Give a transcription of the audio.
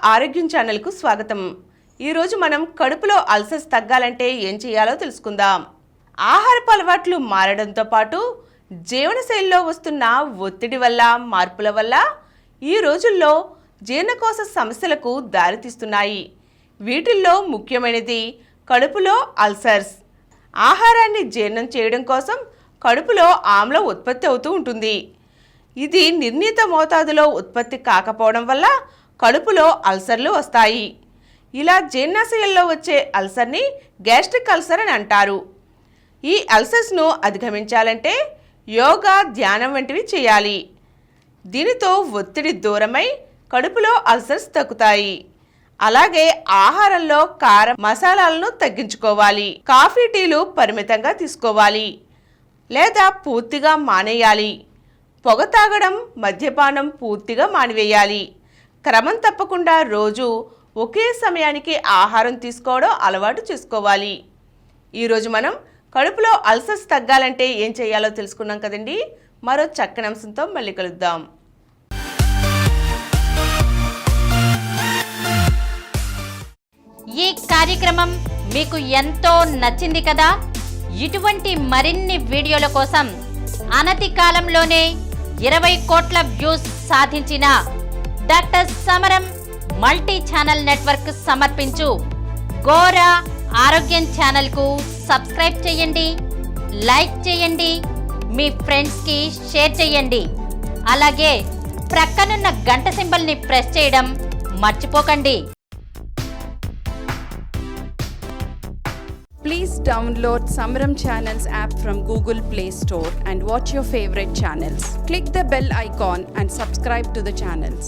ఆరోగ్యం ఛానల్కు స్వాగతం. ఈరోజు మనం కడుపులో అల్సర్స్ తగ్గాలంటే ఏం చేయాలో తెలుసుకుందాం. ఆహారపు అలవాట్లు మారడంతో పాటు జీవనశైలిలో వస్తున్న ఒత్తిడి వల్ల మార్పుల వల్ల ఈ రోజుల్లో జీర్ణకోశ సమస్యలకు దారితీస్తున్నాయి. వీటిల్లో ముఖ్యమైనది కడుపులో అల్సర్స్. ఆహారాన్ని జీర్ణం చేయడం కోసం కడుపులో ఆమ్లం ఉత్పత్తి అవుతూ ఉంటుంది. ఇది నిర్ణీత మోతాదులో ఉత్పత్తి కాకపోవడం వల్ల కడుపులో అల్సర్లు వస్తాయి. ఇలా జీర్ణాశయంలో వచ్చే అల్సర్ని గ్యాస్ట్రిక్ అల్సర్ అని అంటారు. ఈ అల్సర్స్ను అధిగమించాలంటే యోగా, ధ్యానం వంటివి చేయాలి. దీనితో ఒత్తిడి దూరమై కడుపులో అల్సర్స్ తగ్గుతాయి. అలాగే ఆహారంలో కారం, మసాలాలను తగ్గించుకోవాలి. కాఫీ, టీలు పరిమితంగా తీసుకోవాలి లేదా పూర్తిగా మానేయాలి. పొగ తాగడం, మద్యపానం పూర్తిగా మానివేయాలి. క్రమం తప్పకుండా రోజు ఒకే సమయానికి ఆహారం తీసుకోవడం అలవాటు చేసుకోవాలి. ఈరోజు మనం కడుపులో అల్సర్స్ తగ్గాలంటే ఏం చేయాలో తెలుసుకున్నాం కదండి. మరో చక్కని అంశంతో మళ్ళీ కలుద్దాం. ఈ కార్యక్రమం మీకు ఎంతో నచ్చింది కదా. ఇటువంటి మరిన్ని వీడియోల కోసం అనతి కాలంలోనే 20 కోట్ల వ్యూస్ సాధించిన డాక్టర్ సమరం మల్టీ ఛానల్ నెట్వర్క్ సమర్పించు గోరా ఆరోగ్యం ఛానల్కు సబ్స్క్రైబ్ చేయండి, లైక్ చేయండి, మీ ఫ్రెండ్స్కి షేర్ చేయండి. అలాగే ప్రక్కనున్న గంట సింబల్ని ప్రెస్ చేయడం మర్చిపోకండి. Please download Samaram Channels app from Google Play Store and watch your favorite channels. Click the bell icon and subscribe to the channels.